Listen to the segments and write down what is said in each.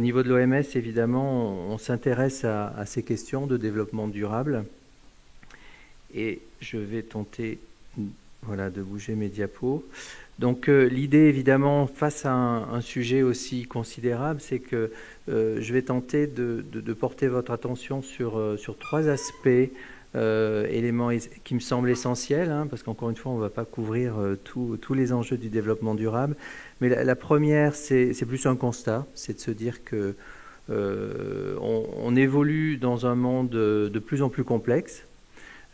niveau de l'OMS, évidemment, on s'intéresse à ces questions de développement durable. Et je vais tenter de bouger mes diapos. Donc l'idée, évidemment, face à un sujet aussi considérable, c'est que je vais tenter de porter votre attention sur 3 aspects, éléments qui me semblent essentiels, parce qu'encore une fois, on ne va pas couvrir tous les enjeux du développement durable. Mais la première, c'est plus un constat, c'est de se dire que on évolue dans un monde de plus en plus complexe.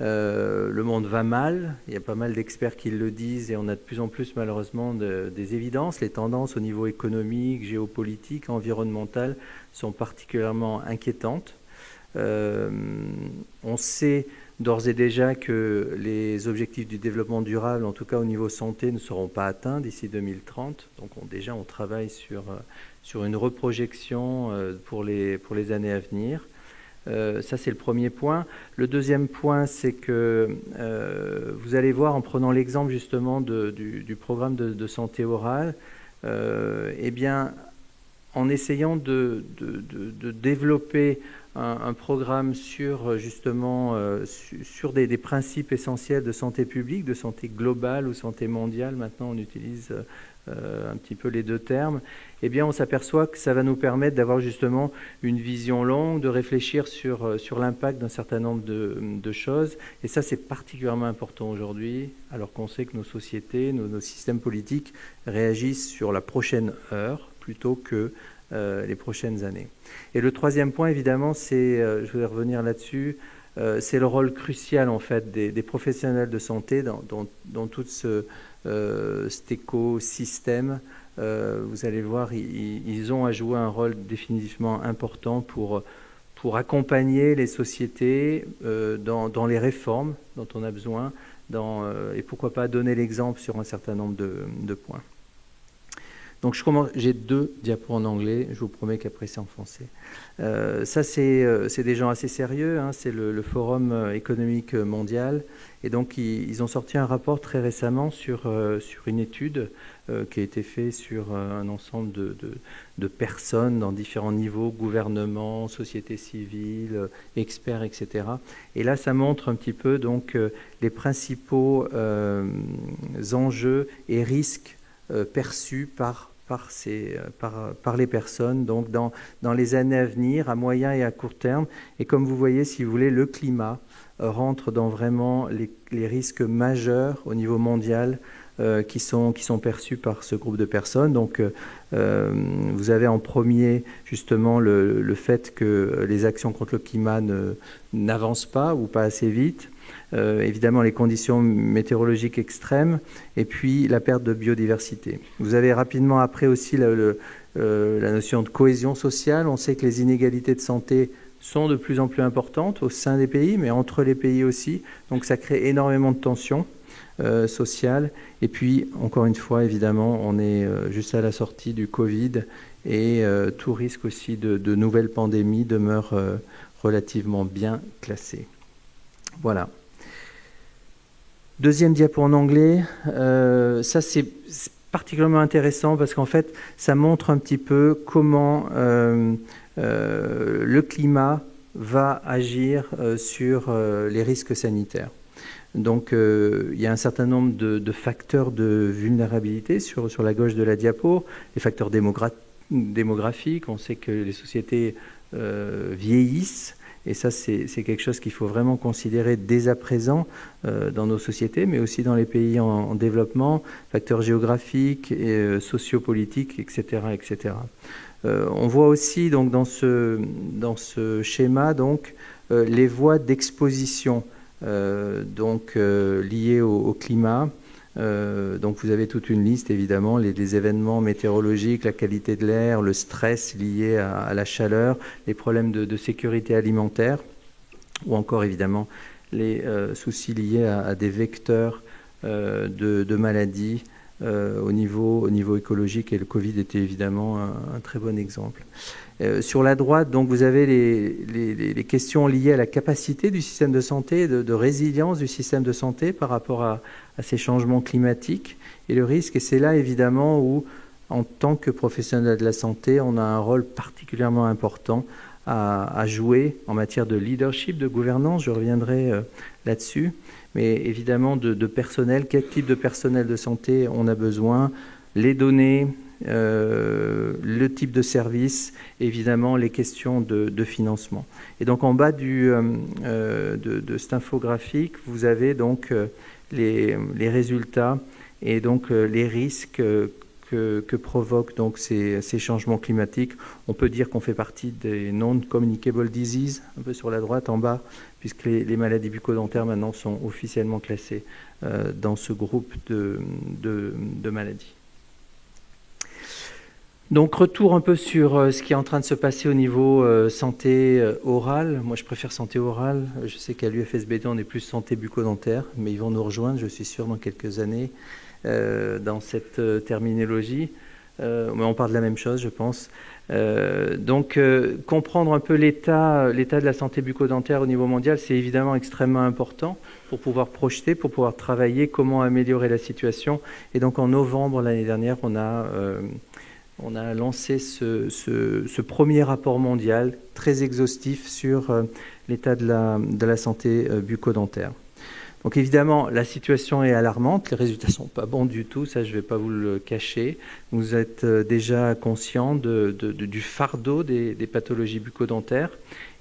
Le monde va mal, il y a pas mal d'experts qui le disent et on a de plus en plus malheureusement des évidences. Les tendances au niveau économique, géopolitique, environnemental sont particulièrement inquiétantes. On sait d'ores et déjà que les objectifs du développement durable, en tout cas au niveau santé, ne seront pas atteints d'ici 2030. Donc déjà on travaille sur une reprojection pour les années à venir. Ça, c'est le premier point. Le deuxième point, c'est que vous allez voir, en prenant l'exemple justement du programme de santé orale, eh bien, en essayant de développer un programme sur justement sur des principes essentiels de santé publique, de santé globale ou santé mondiale, maintenant on utilise un petit peu les deux termes, eh bien on s'aperçoit que ça va nous permettre d'avoir justement une vision longue, de réfléchir sur l'impact d'un certain nombre de choses. Et ça, c'est particulièrement important aujourd'hui, alors qu'on sait que nos sociétés, nos systèmes politiques réagissent sur la prochaine heure plutôt que les prochaines années. Et le troisième point, évidemment, c'est, je voudrais revenir là-dessus, c'est le rôle crucial en fait des professionnels de santé dans tout cet écosystème. Vous allez voir, ils ont à jouer un rôle définitivement important pour accompagner les sociétés dans les réformes dont on a besoin, et pourquoi pas donner l'exemple sur un certain nombre de points. Donc j'ai 2 diapos en anglais, je vous promets qu'après c'est en français. Ça c'est des gens assez sérieux, c'est le Forum économique mondial, et donc ils ont sorti un rapport très récemment sur une étude qui a été faite sur un ensemble de personnes dans différents niveaux, gouvernement, société civile, experts, etc. Et là ça montre un petit peu donc les principaux enjeux et risques perçus par les personnes, donc dans les années à venir, à moyen et à court terme. Et comme vous voyez, si vous voulez, le climat rentre dans vraiment les risques majeurs au niveau mondial qui sont perçus par ce groupe de personnes. Donc vous avez en premier justement le fait que les actions contre le climat n'avancent pas ou pas assez vite. Évidemment les conditions météorologiques extrêmes et puis la perte de biodiversité. Vous avez rapidement après aussi la notion de cohésion sociale. On sait que les inégalités de santé sont de plus en plus importantes au sein des pays, mais entre les pays aussi. Donc ça crée énormément de tensions sociales. Et puis, encore une fois, évidemment, on est juste à la sortie du Covid et tout risque aussi de nouvelles pandémies demeure relativement bien classé. Voilà. Deuxième diapo en anglais, ça c'est particulièrement intéressant parce qu'en fait ça montre un petit peu comment le climat va agir sur les risques sanitaires. Donc il y a un certain nombre de facteurs de vulnérabilité sur la gauche de la diapo, les facteurs démographiques. On sait que les sociétés vieillissent. Et ça, c'est quelque chose qu'il faut vraiment considérer dès à présent dans nos sociétés, mais aussi dans les pays en développement, facteurs géographiques, et, sociopolitiques, etc., etc. On voit aussi donc dans ce schéma donc les voies d'exposition liées au climat. Donc vous avez toute une liste évidemment, les événements météorologiques, la qualité de l'air, le stress lié à la chaleur, les problèmes de sécurité alimentaire ou encore évidemment les soucis liés à des vecteurs de maladies au niveau écologique, et le Covid était évidemment un très bon exemple. Sur la droite, donc, vous avez les questions liées à la capacité du système de santé, de résilience du système de santé par rapport à ces changements climatiques et le risque. Et c'est là, évidemment, où en tant que professionnel de la santé, on a un rôle particulièrement important à jouer en matière de leadership, de gouvernance. Je reviendrai là-dessus. Mais évidemment, de personnel, quel type de personnel de santé on a besoin, les données, le type de service, évidemment les questions de financement. Et donc en bas de cette infographique, vous avez donc les résultats et donc les risques que provoquent donc ces changements climatiques. On peut dire qu'on fait partie des non-communicable diseases, un peu sur la droite en bas, puisque les maladies bucco-dentaires maintenant sont officiellement classées dans ce groupe de maladies. Donc retour un peu sur ce qui est en train de se passer au niveau santé orale. Moi je préfère santé orale. Je sais qu'à l'UFSBD on est plus santé bucco-dentaire, mais ils vont nous rejoindre, je suis sûr, dans quelques années dans cette terminologie. Mais on parle de la même chose, je pense. Donc comprendre un peu l'état de la santé bucco-dentaire au niveau mondial, c'est évidemment extrêmement important pour pouvoir projeter, pour pouvoir travailler, comment améliorer la situation. Et donc en novembre l'année dernière, on a lancé ce premier rapport mondial très exhaustif sur l'état de la santé bucco-dentaire. Donc évidemment, la situation est alarmante, les résultats ne sont pas bons du tout, ça je ne vais pas vous le cacher. Vous êtes déjà conscient du fardeau des pathologies bucco-dentaires.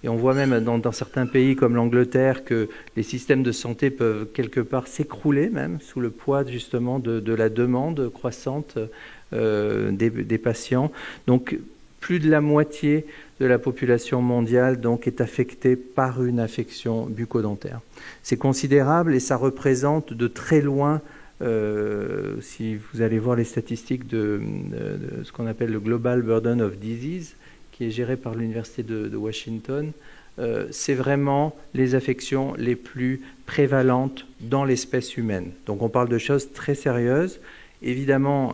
Et on voit même dans certains pays comme l'Angleterre que les systèmes de santé peuvent quelque part s'écrouler même sous le poids justement de la demande croissante des patients. Donc plus de la moitié de la population mondiale donc, est affectée par une affection bucco-dentaire. C'est considérable et ça représente de très loin, si vous allez voir les statistiques de ce qu'on appelle le Global Burden of Disease, qui est géré par l'Université de Washington, c'est vraiment les affections les plus prévalentes dans l'espèce humaine. Donc on parle de choses très sérieuses. Évidemment,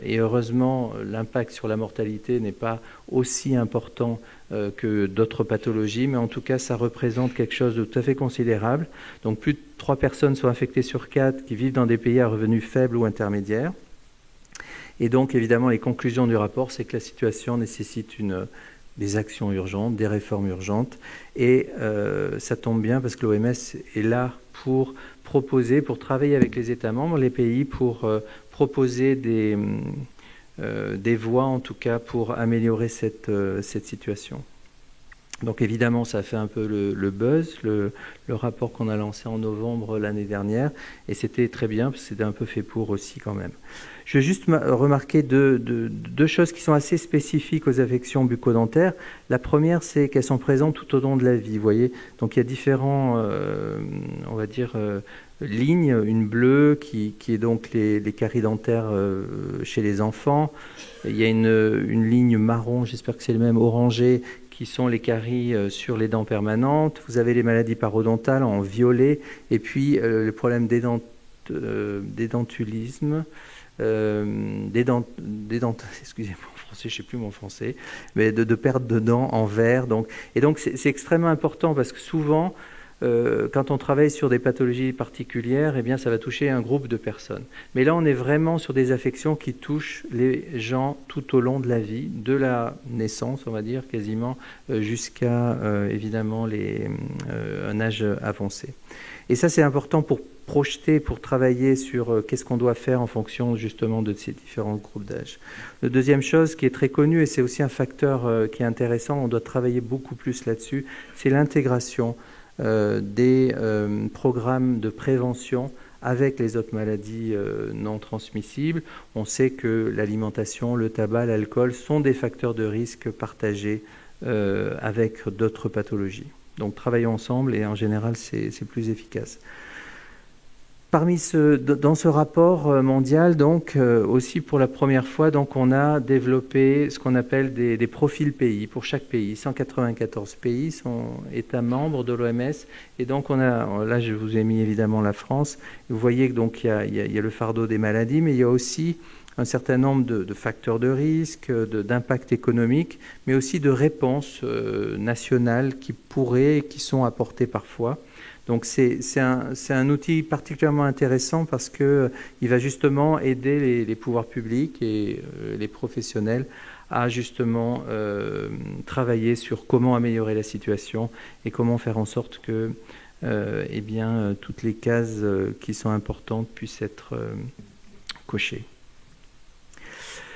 et heureusement, l'impact sur la mortalité n'est pas aussi important que d'autres pathologies, mais en tout cas, ça représente quelque chose de tout à fait considérable. Donc, plus de 3 personnes sont infectées sur 4 qui vivent dans des pays à revenus faibles ou intermédiaires. Et donc, évidemment, les conclusions du rapport, c'est que la situation nécessite des actions urgentes, des réformes urgentes. Et ça tombe bien parce que l'OMS est là pour travailler avec les États membres, les pays, pour proposer des voies, en tout cas, pour améliorer cette situation. Donc évidemment, ça a fait un peu le buzz, le rapport qu'on a lancé en novembre l'année dernière, et c'était très bien, parce que c'était un peu fait pour aussi quand même. Je vais juste remarquer deux choses qui sont assez spécifiques aux affections bucco-dentaires. La première, c'est qu'elles sont présentes tout au long de la vie, vous voyez. Donc il y a différents, on va dire, lignes. Une bleue qui est donc les caries dentaires chez les enfants. Il y a une ligne marron, j'espère que c'est le même, orangé, qui sont les caries sur les dents permanentes. Vous avez les maladies parodontales en violet. Et puis le problème d'édentulisme. Excusez-moi en français, je ne sais plus mon français, mais de perte de dents en vert. Et donc c'est extrêmement important parce que souvent, quand on travaille sur des pathologies particulières, eh bien, ça va toucher un groupe de personnes. Mais là, on est vraiment sur des affections qui touchent les gens tout au long de la vie, de la naissance, on va dire, quasiment, jusqu'à, évidemment, un âge avancé. Et ça, c'est important pour projeter, pour travailler sur qu'est-ce qu'on doit faire en fonction, justement, de ces différents groupes d'âge. La deuxième chose qui est très connue, et c'est aussi un facteur qui est intéressant, on doit travailler beaucoup plus là-dessus, c'est l'intégration des programmes de prévention avec les autres maladies non transmissibles. On sait que l'alimentation, le tabac, l'alcool sont des facteurs de risque partagés avec d'autres pathologies. Donc travaillons ensemble et en général c'est plus efficace. Dans ce rapport mondial, donc, aussi pour la première fois, donc, on a développé ce qu'on appelle des profils pays pour chaque pays. 194 pays sont États membres de l'OMS. Et donc, là, je vous ai mis évidemment la France. Vous voyez que donc, il y a le fardeau des maladies, mais il y a aussi un certain nombre de facteurs de risque, d'impact économique, mais aussi de réponses nationales qui sont apportées parfois. Donc c'est un outil particulièrement intéressant parce qu'il va justement aider les pouvoirs publics et les professionnels à justement travailler sur comment améliorer la situation et comment faire en sorte que eh bien, toutes les cases qui sont importantes puissent être cochées.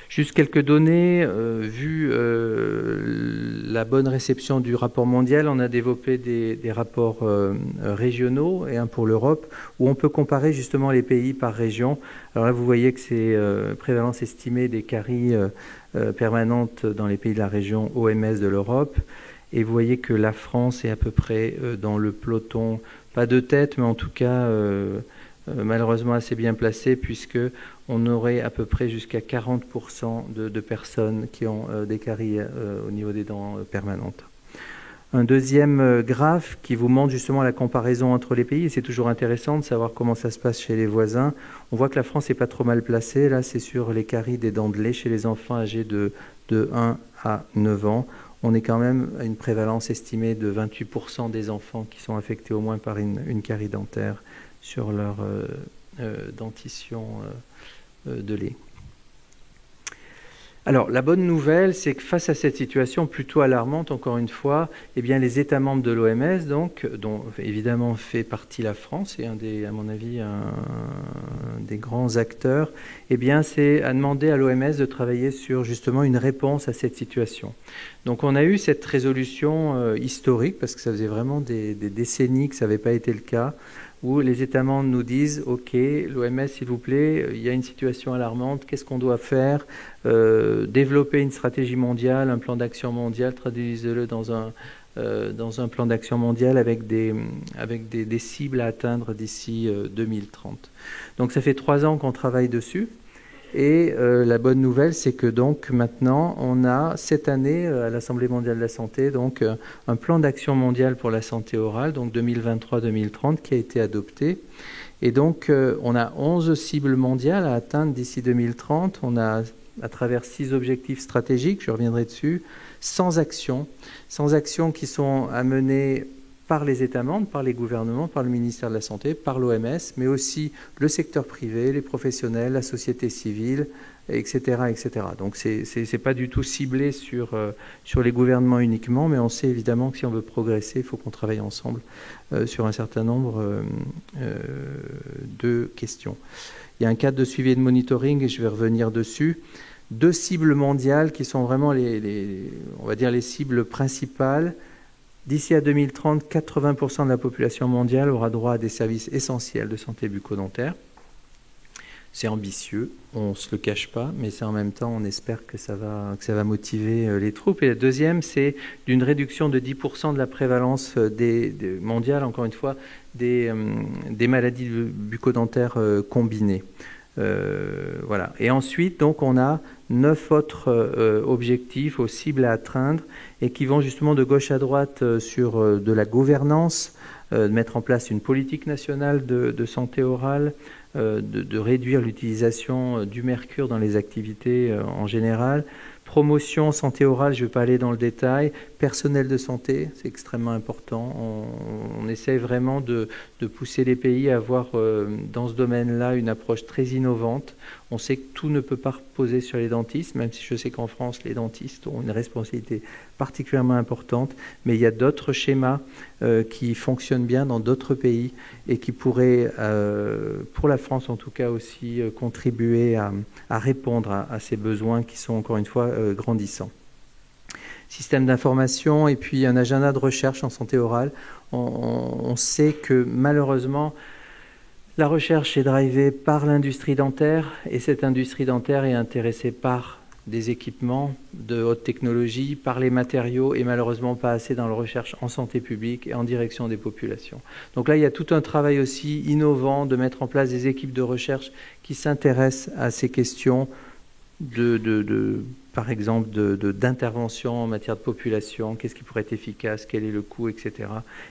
Juste quelques données, vu la bonne réception du rapport mondial, on a développé des rapports régionaux et un pour l'Europe, où on peut comparer justement les pays par région. Alors là, vous voyez que c'est prévalence estimée des caries permanentes dans les pays de la région OMS de l'Europe. Et vous voyez que la France est à peu près dans le peloton, pas de tête, mais en tout cas malheureusement assez bien placé, puisque on aurait à peu près jusqu'à 40% de personnes qui ont des caries au niveau des dents permanentes. Un deuxième graphe qui vous montre justement la comparaison entre les pays, et c'est toujours intéressant de savoir comment ça se passe chez les voisins. On voit que la France n'est pas trop mal placée. Là, c'est sur les caries des dents de lait chez les enfants âgés de 1 à 9 ans. On est quand même à une prévalence estimée de 28% des enfants qui sont affectés au moins par une carie dentaire sur leur dentition de lait. Alors, la bonne nouvelle, c'est que face à cette situation plutôt alarmante, encore une fois, eh bien, les États membres de l'OMS, donc, dont évidemment fait partie la France, et à mon avis, un des grands acteurs, eh bien, c'est à demander à l'OMS de travailler sur justement une réponse à cette situation. Donc, on a eu cette résolution historique, parce que ça faisait vraiment des décennies que ça n'avait pas été le cas, où les États membres nous disent « Ok, l'OMS, s'il vous plaît, il y a une situation alarmante, qu'est-ce qu'on doit faire ? Développer une stratégie mondiale, un plan d'action mondial, traduisez-le dans un plan d'action mondial avec des cibles à atteindre d'ici 2030. » Donc ça fait 3 ans qu'on travaille dessus. Et la bonne nouvelle, c'est que donc maintenant, on a cette année à l'Assemblée mondiale de la santé donc un plan d'action mondial pour la santé orale, donc 2023-2030, qui a été adopté. Et donc, on a 11 cibles mondiales à atteindre d'ici 2030. On a, à travers 6 objectifs stratégiques, je reviendrai dessus, 100 actions qui sont à mener par les États membres, par les gouvernements, par le ministère de la Santé, par l'OMS, mais aussi le secteur privé, les professionnels, la société civile, etc. etc. Donc c'est pas du tout ciblé sur les gouvernements uniquement, mais on sait évidemment que si on veut progresser, il faut qu'on travaille ensemble sur un certain nombre de questions. Il y a un cadre de suivi et de monitoring, et je vais revenir dessus. 2 cibles mondiales qui sont vraiment on va dire les cibles principales. D'ici à 2030, 80% de la population mondiale aura droit à des services essentiels de santé bucco-dentaire. C'est ambitieux, on ne se le cache pas, mais c'est en même temps, on espère que ça va motiver les troupes. Et la deuxième, c'est d'une réduction de 10% de la prévalence mondiale, encore une fois, des maladies bucco-dentaires combinées. Voilà. Et ensuite, donc, on a 9 autres objectifs aux cibles à atteindre et qui vont justement de gauche à droite sur de la gouvernance, de mettre en place une politique nationale de santé orale, de réduire l'utilisation du mercure dans les activités en général, promotion santé orale, je ne vais pas aller dans le détail, personnel de santé, c'est extrêmement important. On essaie vraiment de pousser les pays à avoir dans ce domaine-là une approche très innovante. On sait que tout ne peut pas reposer sur les dentistes, même si je sais qu'en France, les dentistes ont une responsabilité particulièrement importante, mais il y a d'autres schémas qui fonctionnent bien dans d'autres pays et qui pourraient, pour la France en tout cas aussi, contribuer à répondre à ces besoins qui sont encore une fois grandissants. Système d'information et puis un agenda de recherche en santé orale. On sait que malheureusement, la recherche est drivée par l'industrie dentaire et cette industrie dentaire est intéressée par des équipements de haute technologie, par les matériaux et malheureusement pas assez dans la recherche en santé publique et en direction des populations. Donc là, il y a tout un travail aussi innovant de mettre en place des équipes de recherche qui s'intéressent à ces questions par exemple, d'intervention en matière de population, qu'est-ce qui pourrait être efficace, quel est le coût, etc.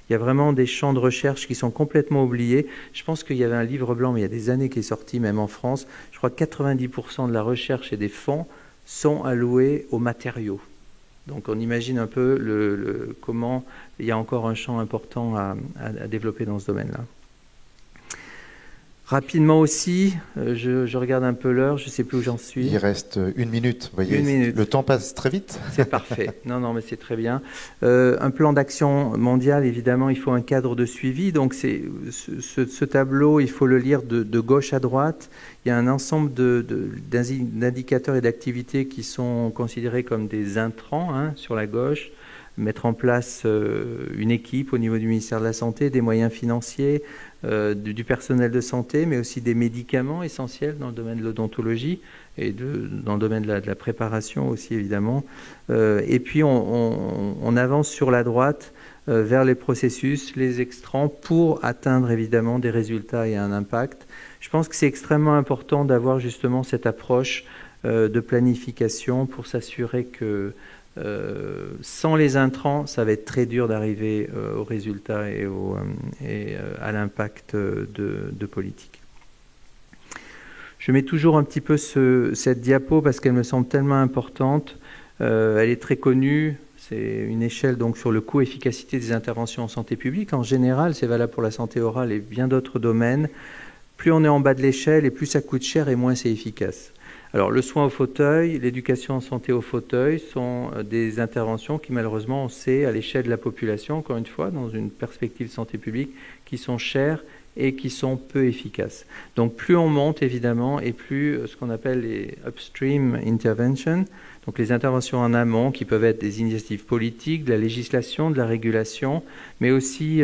Il y a vraiment des champs de recherche qui sont complètement oubliés. Je pense qu'il y avait un livre blanc, mais il y a des années qui est sorti, même en France. Je crois que 90% de la recherche et des fonds sont alloués aux matériaux. Donc on imagine un peu comment il y a encore un champ important à développer dans ce domaine-là. Rapidement aussi, je regarde un peu l'heure, je ne sais plus où j'en suis. Il reste 1 minute, vous voyez, 1 minute. Le temps passe très vite. C'est parfait. Non, mais c'est très bien. Un plan d'action mondial, évidemment, il faut un cadre de suivi. Donc ce tableau, il faut le lire de gauche à droite. Il y a un ensemble d'indicateurs et d'activités qui sont considérés comme des intrants sur la gauche. Mettre en place une équipe au niveau du ministère de la Santé, des moyens financiers, du personnel de santé, mais aussi des médicaments essentiels dans le domaine de l'odontologie et dans le domaine de la préparation aussi, évidemment. Et puis, on avance sur la droite vers les processus, les extrants, pour atteindre, évidemment, des résultats et un impact. Je pense que c'est extrêmement important d'avoir justement cette approche de planification pour s'assurer que sans les intrants, ça va être très dur d'arriver aux résultats et à l'impact de politique. Je mets toujours un petit peu cette diapo parce qu'elle me semble tellement importante. Elle est très connue. C'est une échelle donc sur le coût efficacité des interventions en santé publique. En général, c'est valable pour la santé orale et bien d'autres domaines. Plus on est en bas de l'échelle et plus ça coûte cher et moins c'est efficace. Alors, le soin au fauteuil, l'éducation en santé au fauteuil sont des interventions qui, malheureusement, on sait, à l'échelle de la population, encore une fois, dans une perspective de santé publique, qui sont chères et qui sont peu efficaces. Donc, plus on monte, évidemment, et plus ce qu'on appelle les upstream interventions, donc les interventions en amont, qui peuvent être des initiatives politiques, de la législation, de la régulation, mais aussi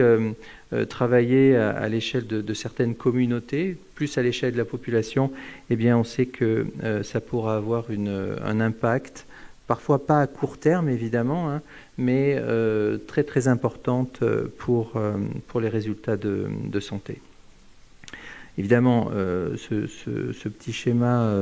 travailler à l'échelle de certaines communautés, plus à l'échelle de la population, eh bien on sait que ça pourra avoir un impact, parfois pas à court terme évidemment, mais très très importante pour les résultats de santé. Évidemment, ce petit schéma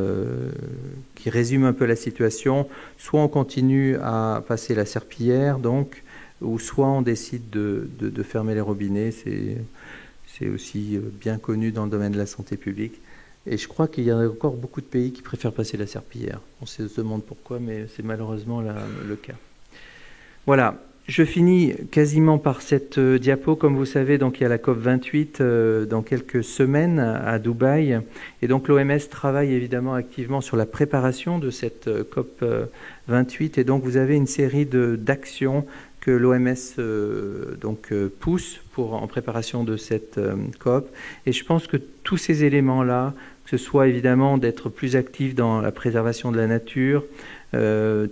qui résume un peu la situation, soit on continue à passer la serpillière, donc, ou soit on décide de fermer les robinets. C'est aussi bien connu dans le domaine de la santé publique. Et je crois qu'il y a encore beaucoup de pays qui préfèrent passer la serpillière. On se demande pourquoi, mais c'est malheureusement le cas. Voilà. Je finis quasiment par cette diapo. Comme vous savez, donc, il y a la COP28 dans quelques semaines à Dubaï. Et donc l'OMS travaille évidemment activement sur la préparation de cette COP28. Et donc vous avez une série d'actions que l'OMS pousse en préparation de cette COP. Et je pense que tous ces éléments-là, que ce soit évidemment d'être plus actif dans la préservation de la nature,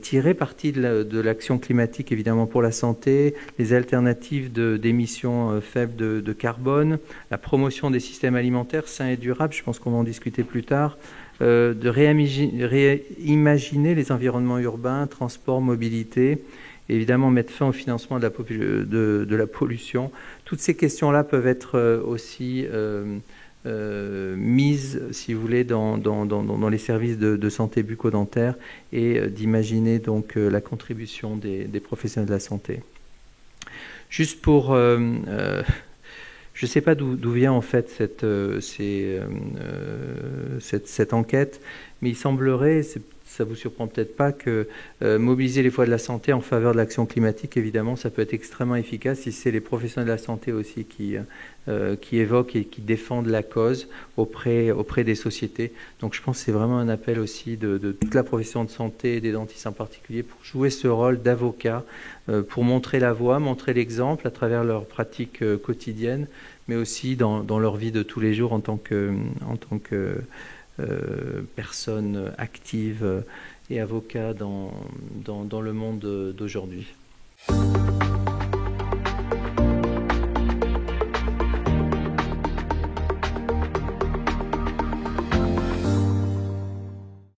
tirer parti de l'action climatique évidemment pour la santé, les alternatives d'émissions faibles de carbone, la promotion des systèmes alimentaires sains et durables, je pense qu'on va en discuter plus tard, de réimaginer les environnements urbains, transport, mobilité, et évidemment mettre fin au financement de la pollution. Toutes ces questions-là peuvent être aussi mise, si vous voulez, dans les services de santé bucco-dentaire et d'imaginer donc la contribution des professionnels de la santé. Juste pour... je ne sais pas d'où vient en fait cette enquête, mais il semblerait... Ça ne vous surprend peut-être pas que mobiliser les foyers de la santé en faveur de l'action climatique, évidemment, ça peut être extrêmement efficace si c'est les professionnels de la santé aussi qui évoquent et qui défendent la cause auprès des sociétés. Donc je pense que c'est vraiment un appel aussi de toute la profession de santé et des dentistes en particulier pour jouer ce rôle d'avocat, pour montrer la voie, montrer l'exemple à travers leurs pratiques quotidiennes, mais aussi dans leur vie de tous les jours en tant que personnes actives et avocats dans le monde d'aujourd'hui.